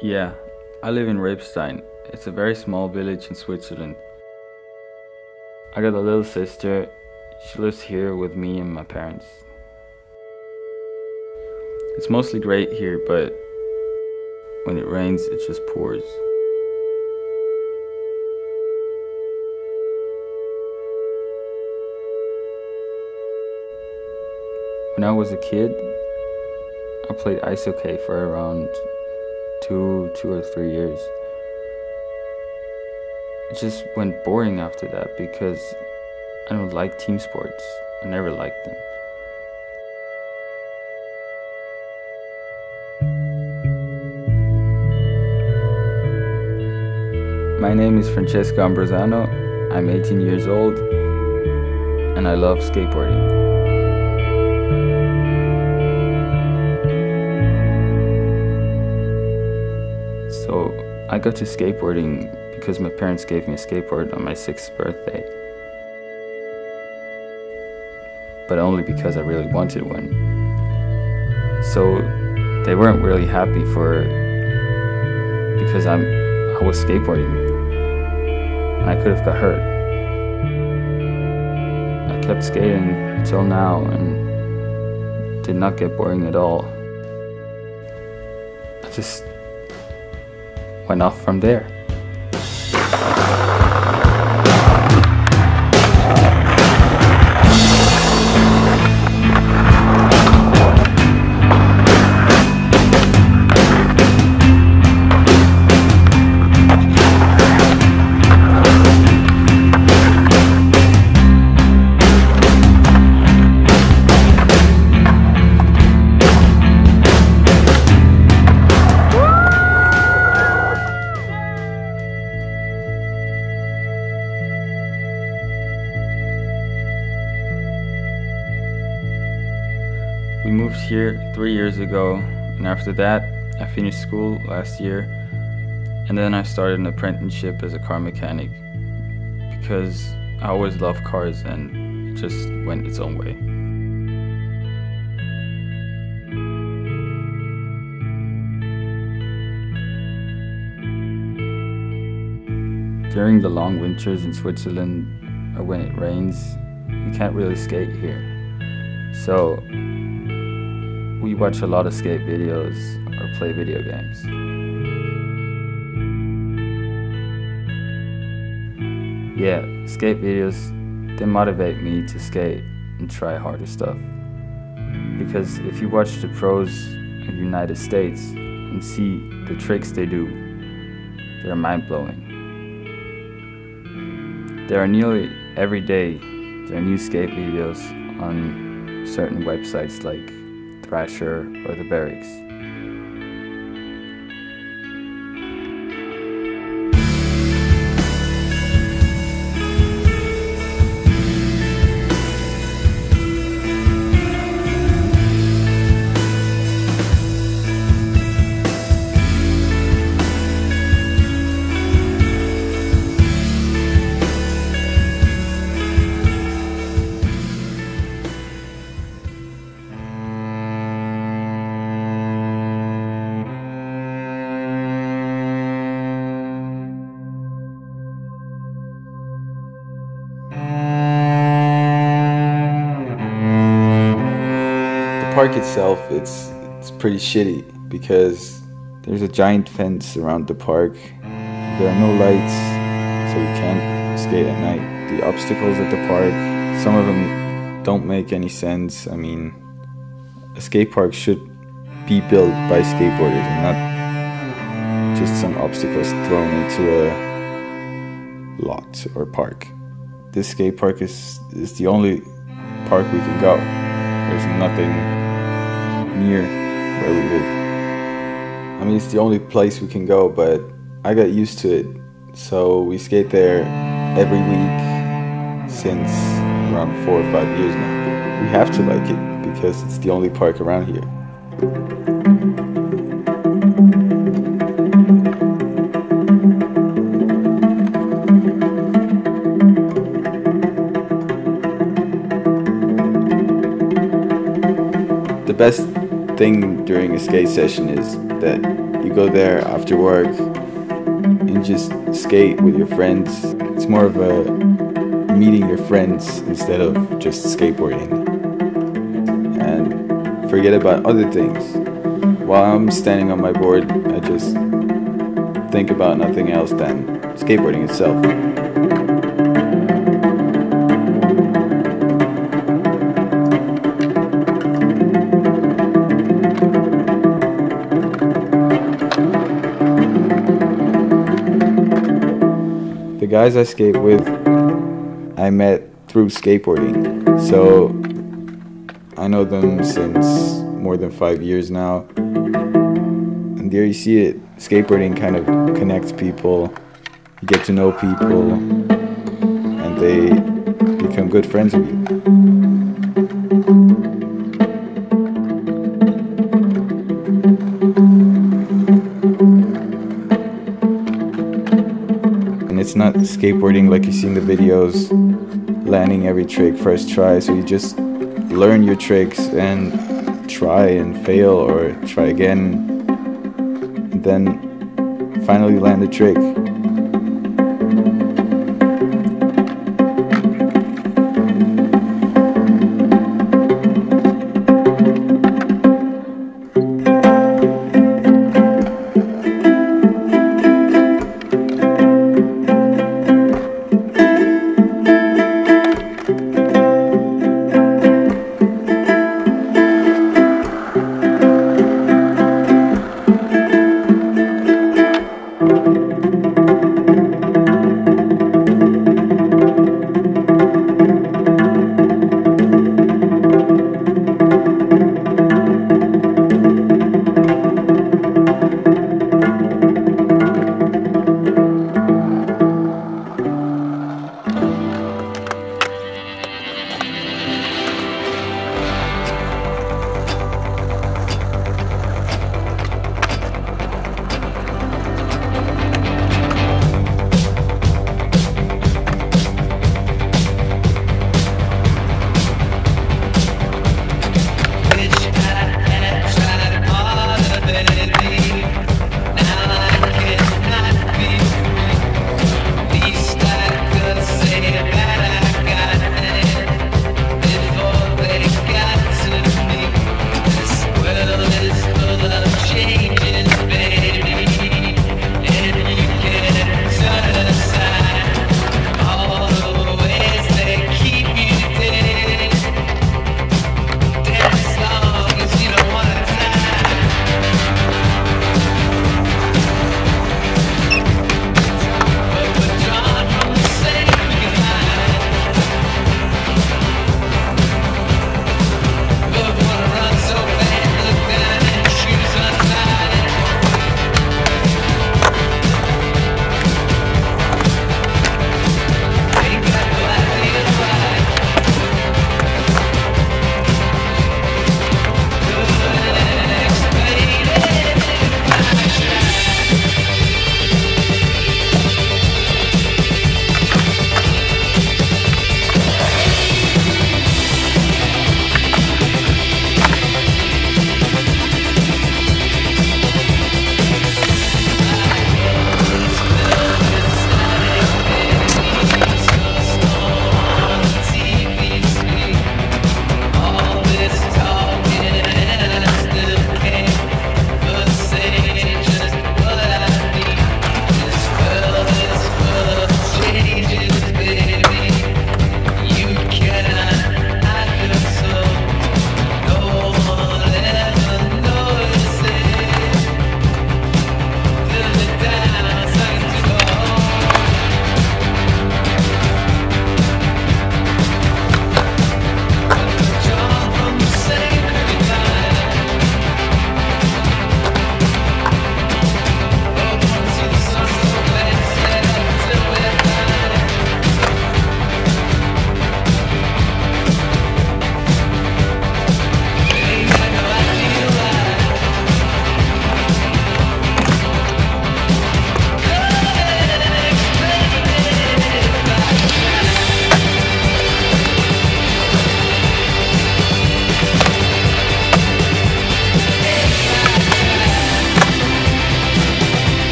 Yeah, I live in Rebstein. It's a very small village in Switzerland. I got a little sister. She lives here with me and my parents. It's mostly great here, but when it rains, it just pours. When I was a kid, I played ice hockey for around two or 3 years. It just went boring after that because I don't like team sports. I never liked them. My name is Francesco Ambrosano. I'm 18 years old and I love skateboarding. So I got to skateboarding because my parents gave me a skateboard on my 6th birthday. But only because I really wanted one. So they weren't really happy because I was skateboarding and I could have got hurt. I kept skating until now and did not get boring at all. I just went off from there. We moved here 3 years ago, and after that, I finished school last year, and then I started an apprenticeship as a car mechanic because I always loved cars and it just went its own way. During the long winters in Switzerland, or when it rains, we can't really skate here. So we watch a lot of skate videos or play video games. Yeah, skate videos, they motivate me to skate and try harder stuff. Because if you watch the pros in the United States and see the tricks they do, they're mind-blowing. There are nearly every day, there are new skate videos on certain websites like Thrasher or The Barracks. The park itself, it's pretty shitty because there's a giant fence around the park. There are no lights, so you can't skate at night. The obstacles at the park, some of them don't make any sense. I mean, a skate park should be built by skateboarders and not just some obstacles thrown into a lot or park. This skate park is the only park we can go. There's nothing near where we live. I mean, it's the only place we can go, but I got used to it. So we skate there every week since around 4 or 5 years now. We have to like it because it's the only park around here. The best thing during a skate session is that You go there after work and just skate with your friends. It's more of a meeting your friends instead of just skateboarding. And forget about other things. While I'm standing on my board, I just think about nothing else than skateboarding itself. The guys I skate with, I met through skateboarding. So I know them since more than 5 years now. And there you see it. Skateboarding kind of connects people. You get to know people, and they become good friends with you. And it's not skateboarding like you see in the videos, landing every trick first try. So you just learn your tricks and try and fail or try again, and then finally land the trick.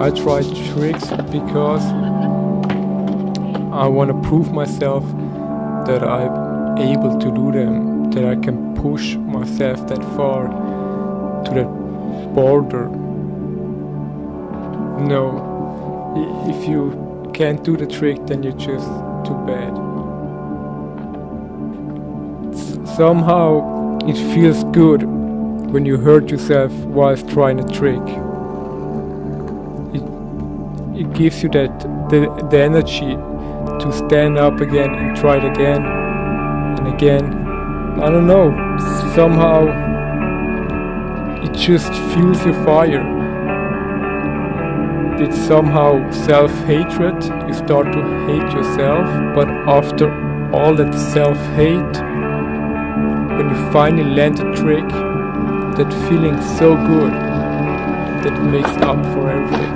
I try tricks because I want to prove myself that I'm able to do them, that I can push myself that far to that border. No, if you can't do the trick, then you're just too bad. Somehow it feels good when you hurt yourself whilst trying a trick. It gives you the energy to stand up again and try it again and again. I don't know, somehow it just fuels your fire. It's somehow self-hatred. You start to hate yourself, but after all that self-hate, when you finally land a trick, that feeling so good that it makes up for everything.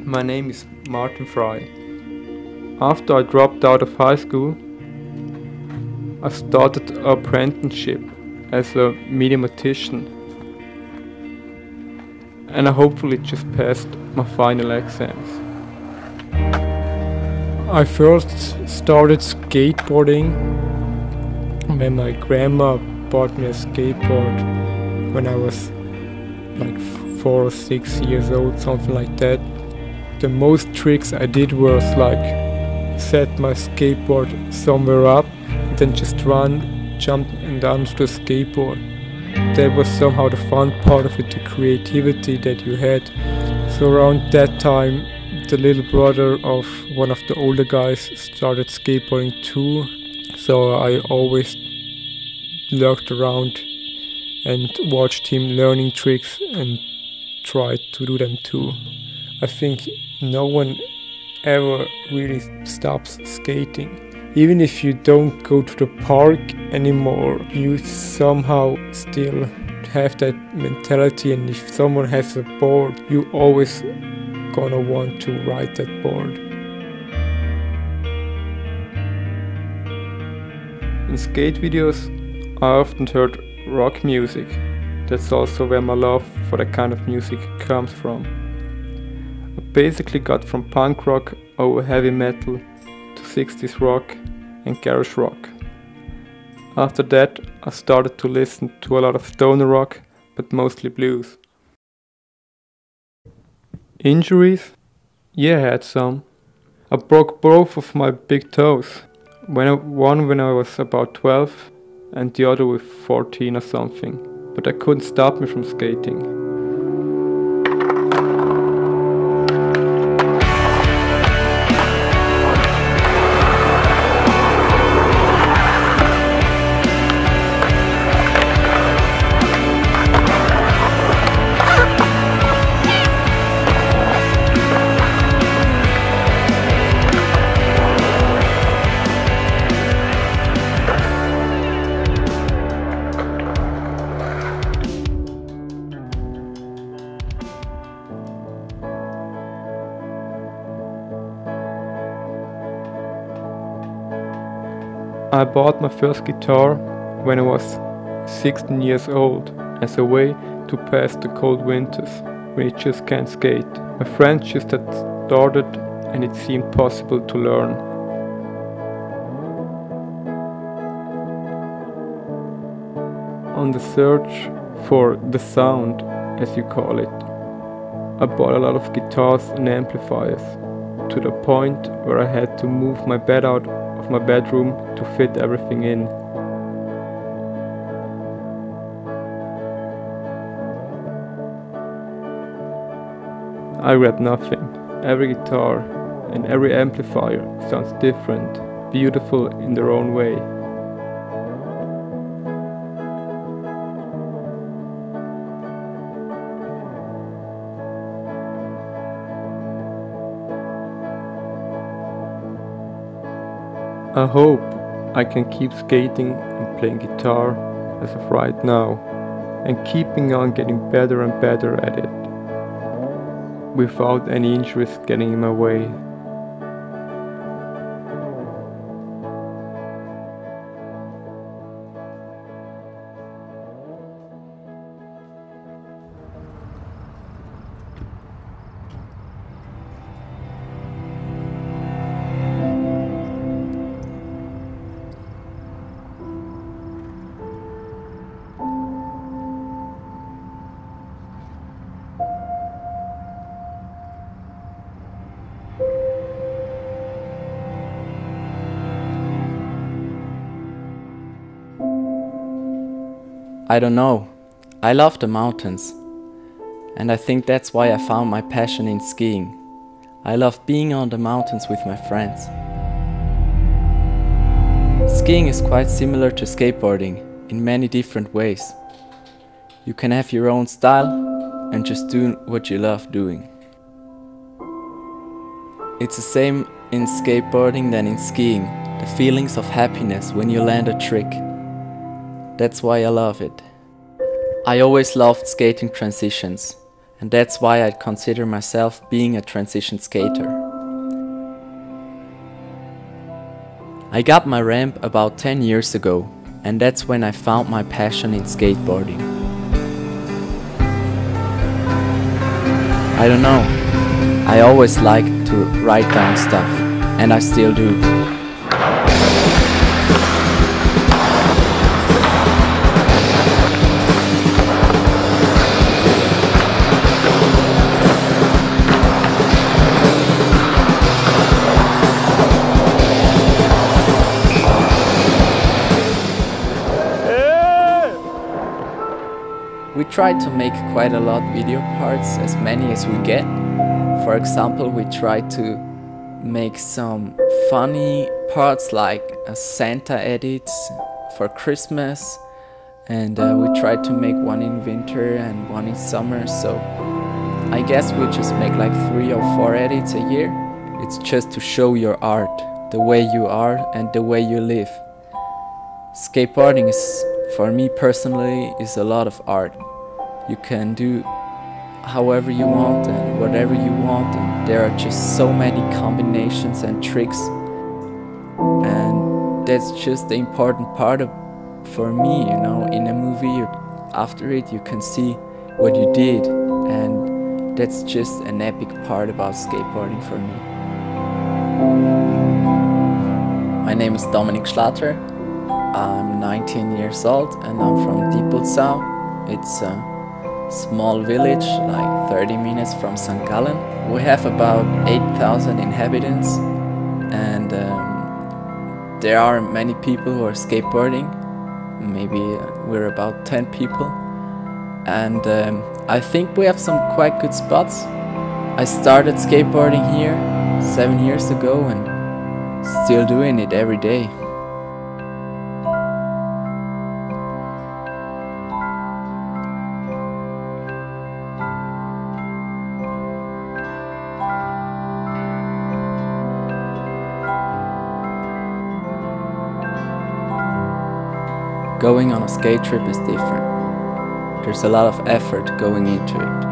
My name is Martin Fry. After I dropped out of high school, I started an apprenticeship as a mediamatician, and I hopefully just passed my final exams. I first started skateboarding when my grandma bought me a skateboard when I was like 4 or 6 years old, something like that. The most tricks I did was like set my skateboard somewhere up and then just run, jump and onto the skateboard. That was somehow the fun part of it, the creativity that you had. So around that time, the little brother of one of the older guys started skateboarding too. So I always lurked around and watched him learning tricks and tried to do them too. I think no one ever really stops skating. Even if you don't go to the park anymore, you somehow still have that mentality, and if someone has a board, you always gonna want to ride that board. In skate videos, I often heard rock music. That's also where my love for that kind of music comes from. I basically got from punk rock over heavy metal to 60s rock and garage rock. After that, I started to listen to a lot of stoner rock, but mostly blues. Injuries? Yeah, I had some. I broke both of my big toes. One when I was about 12 and the other with 14 or something. But that couldn't stop me from skating. I bought my first guitar when I was 16 years old as a way to pass the cold winters when you just can't skate. My friends just had started and it seemed possible to learn. On the search for the sound, as you call it, I bought a lot of guitars and amplifiers, to the point where I had to move my bed out of my bedroom to fit everything in. I regret nothing. Every guitar and every amplifier sounds different, beautiful in their own way. I hope I can keep skating and playing guitar as of right now, and keeping on getting better and better at it, without any injuries getting in my way. I don't know. I love the mountains. And I think that's why I found my passion in skiing. I love being on the mountains with my friends. Skiing is quite similar to skateboarding in many different ways. You can have your own style and just do what you love doing. It's the same in skateboarding than in skiing. The feelings of happiness when you land a trick. That's why I love it. I always loved skating transitions, and that's why I consider myself being a transition skater. I got my ramp about 10 years ago, and that's when I found my passion in skateboarding. I don't know, I always liked to write down stuff, and I still do. We try to make quite a lot video parts, as many as we get. For example, we try to make some funny parts like Santa edits for Christmas, and we try to make one in winter and one in summer, so I guess we just make like 3 or 4 edits a year. It's just to show your art, the way you are and the way you live. Skateboarding is, for me personally, is a lot of art. You can do however you want and whatever you want, and there are just so many combinations and tricks, and that's just the important part for me, you know. In a movie, after it you can see what you did, and that's just an epic part about skateboarding for me. My name is Dominik Schlatter. I'm 19 years old and I'm from Diepoldsau. It's a small village, like 30 minutes from St. Gallen. We have about 8,000 inhabitants, and there are many people who are skateboarding. Maybe we're about 10 people, and I think we have some quite good spots. I started skateboarding here 7 years ago and still doing it every day. Going on a skate trip is different. There's a lot of effort going into it.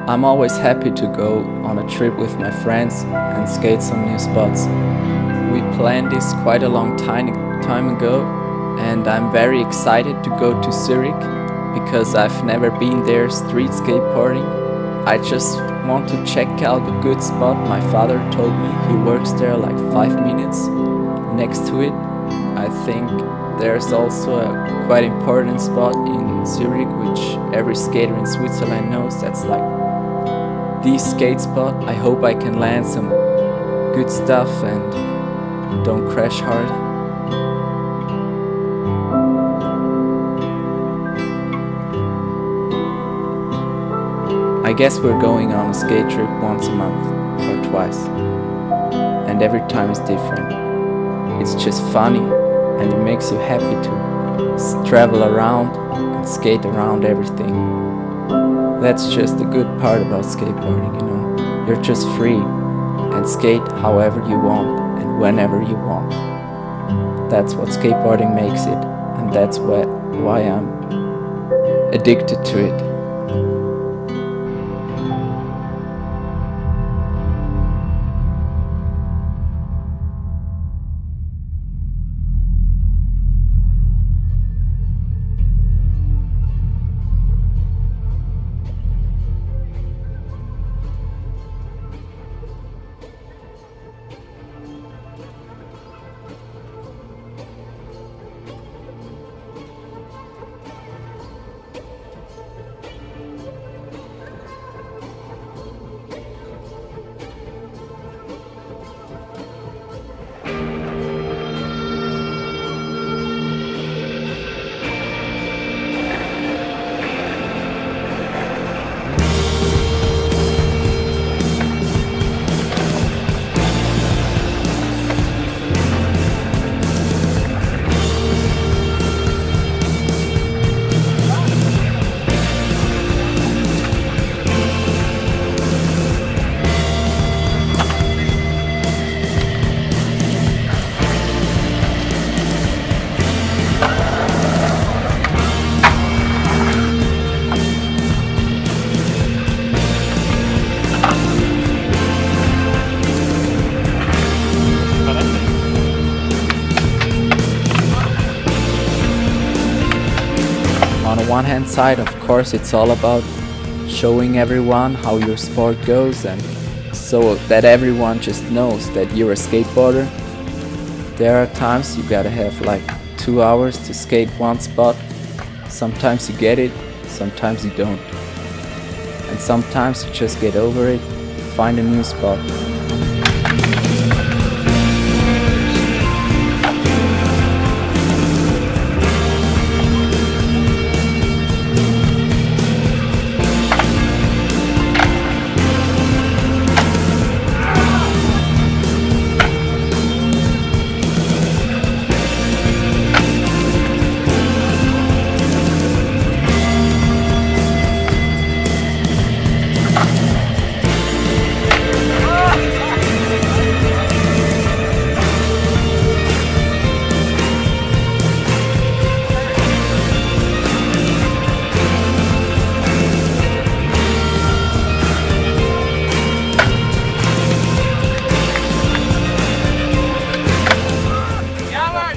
I'm always happy to go on a trip with my friends and skate some new spots. We planned this quite a long time ago, and I'm very excited to go to Zurich because I've never been there street skateboarding. I just want to check out a good spot. My father told me he works there like 5 minutes next to it. I think there's also a quite important spot in Zurich which every skater in Switzerland knows. That's like the skate spot. I hope I can land some good stuff and don't crash hard. I guess we're going on a skate trip once a month or twice, and every time is different. It's just funny, and it makes you happy to travel around and skate around everything. That's just the good part about skateboarding, you know. You're just free and skate however you want, and whenever you want. That's what skateboarding makes it, and that's why I'm addicted to it. On the one hand side, of course, it's all about showing everyone how your sport goes, and so that everyone just knows that you're a skateboarder. There are times you gotta have like 2 hours to skate one spot. Sometimes you get it, sometimes you don't. And sometimes you just get over it, find a new spot.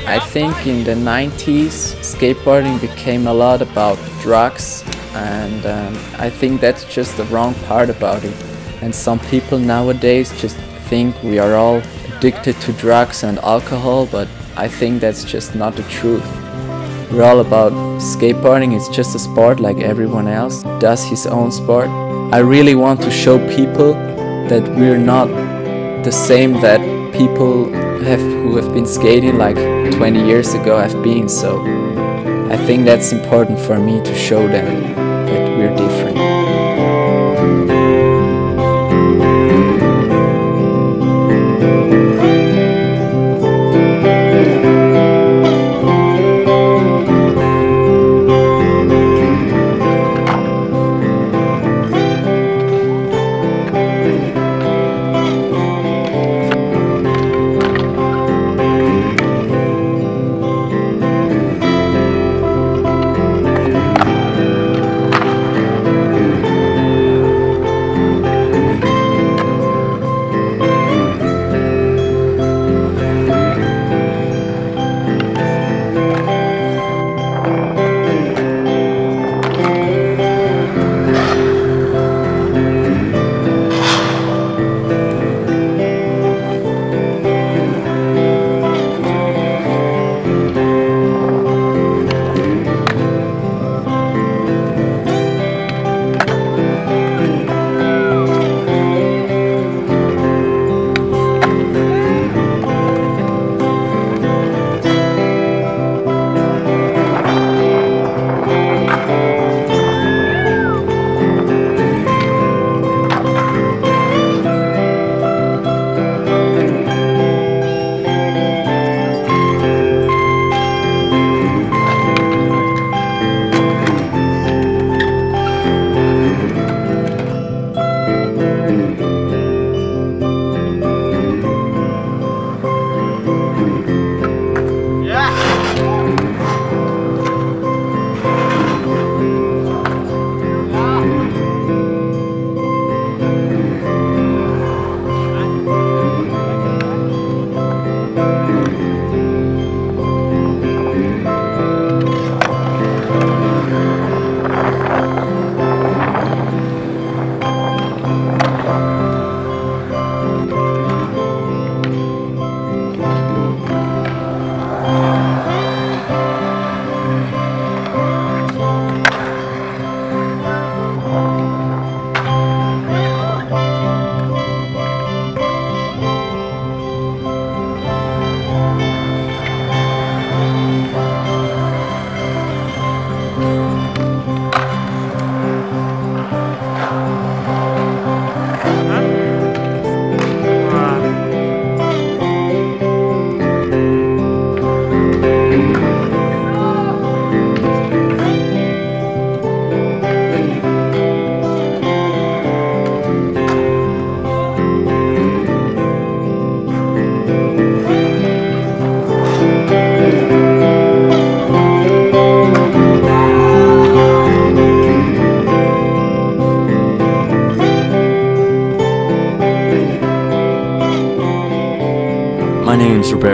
I think in the 90s skateboarding became a lot about drugs, and I think that's just the wrong part about it. And some people nowadays just think we are all addicted to drugs and alcohol, but I think that's just not the truth. We're all about skateboarding. It's just a sport like everyone else does his own sport. I really want to show people that we're not the same that people who have been skating like 20 years ago have been, so I think that's important for me to show them that we're different.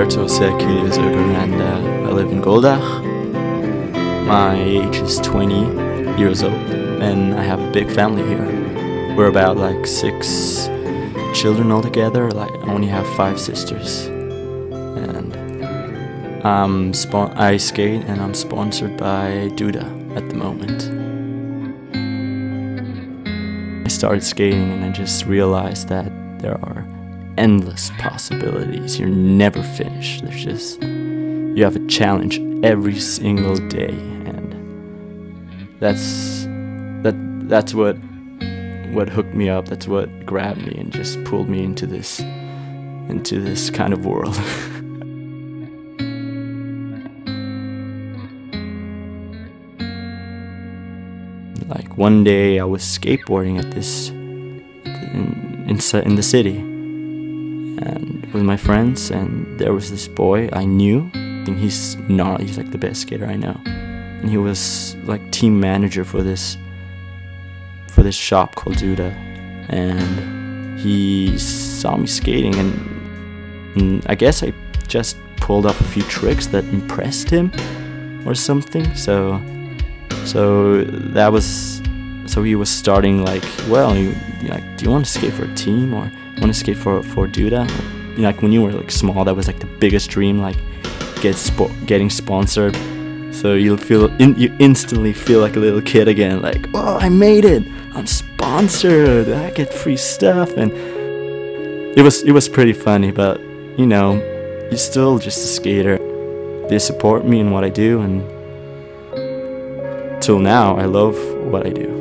Roberto Sekuli Zuger, and I live in Goldach. My age is 20 years old, and I have a big family here. We're about like 6 children altogether. Like, I only have 5 sisters, and I skate, and I'm sponsored by Duda at the moment. I started skating, and I just realized that there are endless possibilities. You're never finished. There's just, you have a challenge every single day, and that's what hooked me up. That's what grabbed me and just pulled me into this kind of world. Like, one day I was skateboarding at this in the city, and with my friends, and there was this boy I knew, and he's gnarly. He's like the best skater I know, and he was like team manager for this shop called Duda, and he saw me skating, and I guess I just pulled off a few tricks that impressed him or something. So he was starting like, well, do you want to skate for a team, or want to skate for Duda? Like, when you were like small, that was like the biggest dream, like getting sponsored. So you instantly feel like a little kid again, like, oh, I made it, I'm sponsored, I get free stuff. And it was pretty funny, but you know, you're still just a skater. They support me in what I do, and till now I love what I do.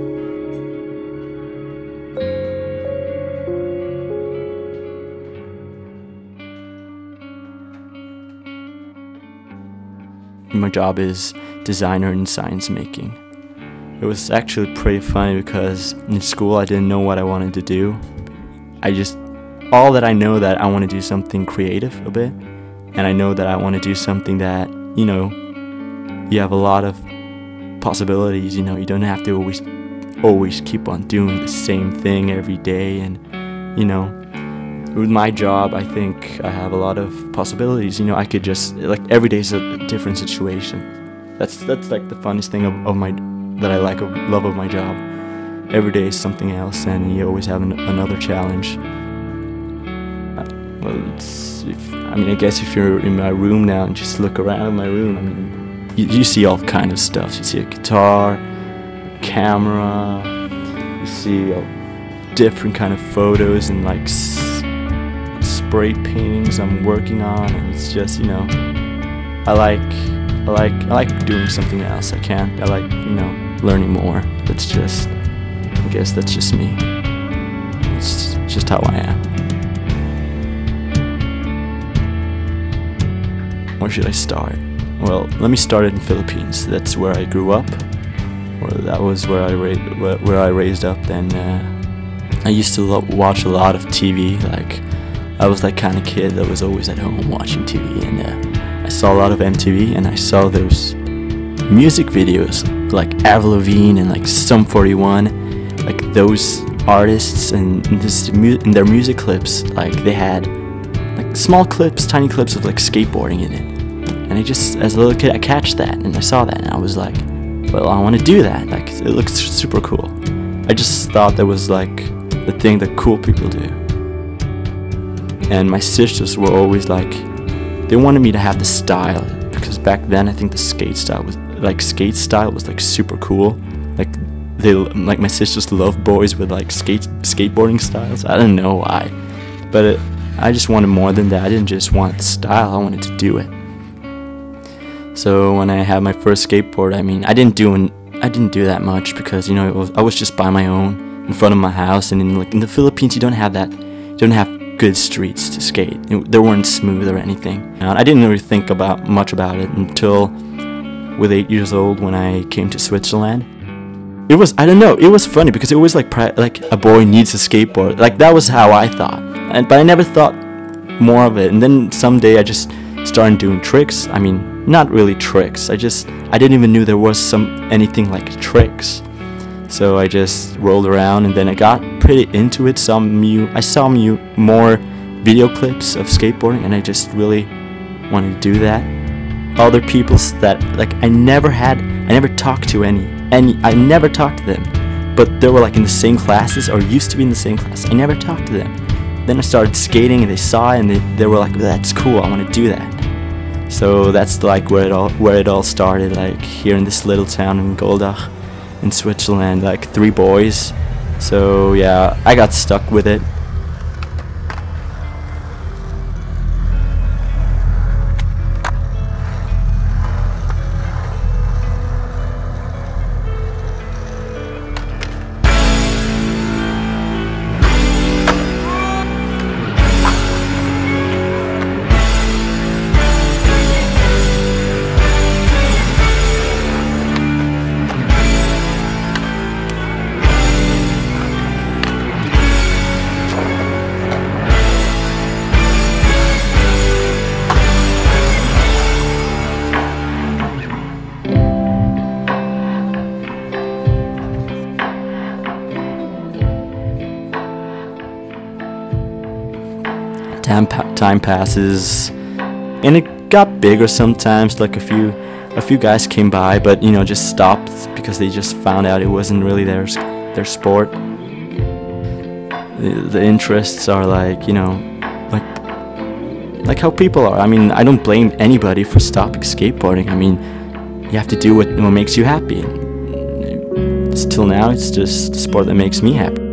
My job is designer in science making. It was actually pretty funny because in school I didn't know what I wanted to do. All that I know that I want to do something creative a bit, and I know that I want to do something that, you know, you have a lot of possibilities. You know, you don't have to always keep on doing the same thing every day. And you know, with my job, I think I have a lot of possibilities. You know, I could just, like, every day is a different situation. That's like the funnest thing love of my job. Every day is something else, and you always have another challenge. Well, I guess if you're in my room now and just look around my room, I mean, you see all kind of stuff. You see a guitar, camera, you see different kind of photos and like spray paintings I'm working on, and it's just, you know, I like doing something else. I like, you know, learning more. I guess that's just me. It's just how I am. Where should I start? Well, let me start in the Philippines. That's where I grew up. That was where I raised up. Then I used to watch a lot of TV. Like, I was that kind of kid that was always at home watching TV, and I saw a lot of MTV, and I saw those music videos like Avril Lavigne and like Sum 41, like those artists, and in their music clips, like they had like small clips, tiny clips of like skateboarding in it. And I just, as a little kid, I catched that, and I saw that, and I was like, well, I want to do that. Like, it looks super cool. I just thought that was like the thing that cool people do. And my sisters were always like, they wanted me to have the style, because back then I think the skate style was like super cool. Like my sisters love boys with like skateboarding styles. I don't know why, but I just wanted more than that. I didn't just want the style, I wanted to do it. So when I had my first skateboard, I mean, I didn't do that much, because, you know, I was just by my own in front of my house. And in the Philippines, you don't have good streets to skate. They weren't smooth or anything. And I didn't really think much about it until with 8 years old, when I came to Switzerland. It was funny, because it was like a boy needs a skateboard. Like, that was how I thought. But I never thought more of it. And then someday I just started doing tricks. I mean, not really tricks. I didn't even know there was anything like tricks. So I just rolled around, and then I got pretty into it. I saw more video clips of skateboarding, and I just really wanted to do that. Other people that like I never talked to I never talked to them, but they were like in the same classes or used to be in the same class. I never talked to them. Then I started skating and they saw it and they were like, that's cool, I want to do that. So that's like where it all started, like here in this little town in Goldach in Switzerland, like 3 boys. So yeah, I got stuck with it. Time passes, and it got bigger sometimes. Like a few guys came by, but just stopped because they just found out it wasn't really their sport. The interests are like like how people are. I mean, I don't blame anybody for stopping skateboarding. I mean, you have to do what makes you happy. And till now, it's just the sport that makes me happy.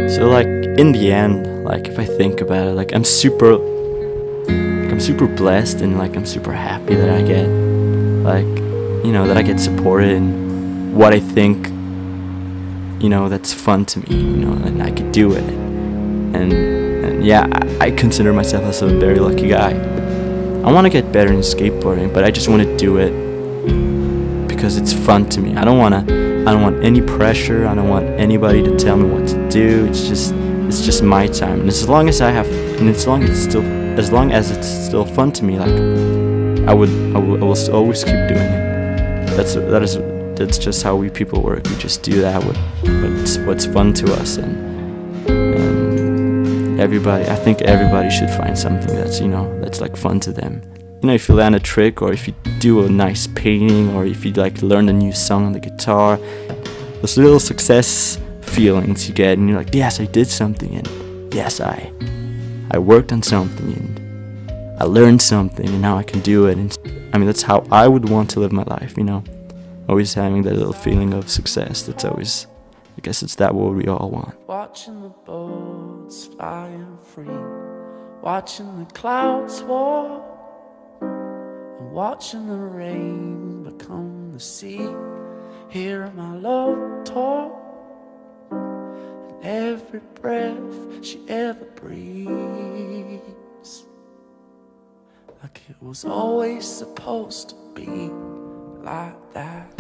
So like in the end, like if I think about it, like I'm super blessed and like I'm super happy that I get that I get supported in what I think that's fun to me, and I could do it. And yeah, I consider myself as a very lucky guy. I want to get better in skateboarding, but I just want to do it because it's fun to me. I don't want any pressure. I don't want anybody to tell me what to do. It's just my time, and as long as it's still fun to me, like I will always keep doing it. That's just how we people work. We just do that what's fun to us, and I think everybody should find something that's like fun to them. If you land a trick, or if you do a nice painting, or if you like learn a new song on the guitar, those little success feelings you get, and you're like, yes, I did something, and yes, I worked on something, and I learned something, and now I can do it. And I mean, that's how I would want to live my life, always having that little feeling of success. That's always, I guess it's that what we all want. Watching the boats flying free, watching the clouds walk, and watching the rain become the sea, hearing my love talk, and every breath she ever breathes, like it was always supposed to be like that.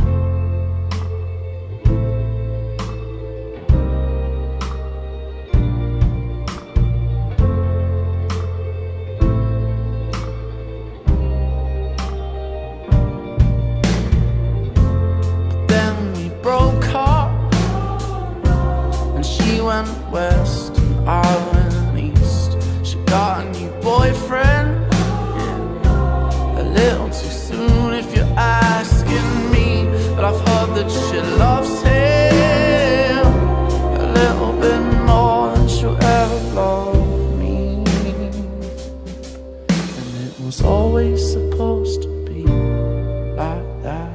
Went west and I went east. She got a new boyfriend, a little too soon if you're asking me, but I've heard that she loves him a little bit more than she'll ever love me, and it was always supposed to be like that.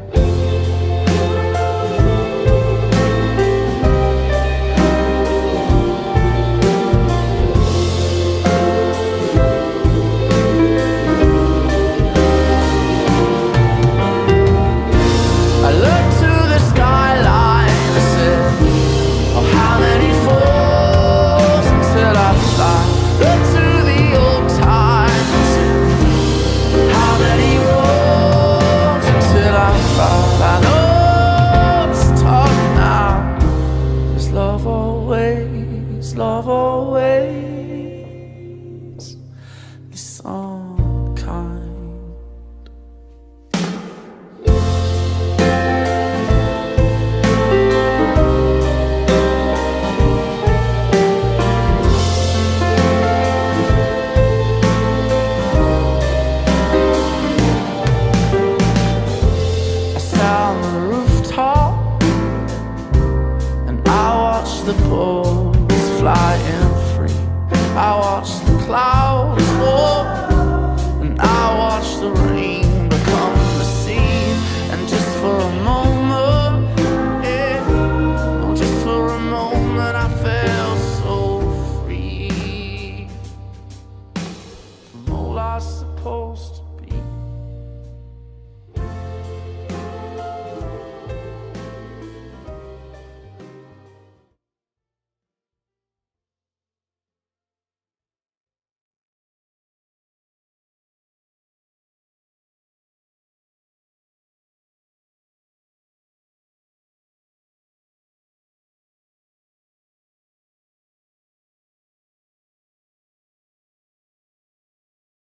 Love always is some kind. flying free. I watch the clouds fall, and I watch the rain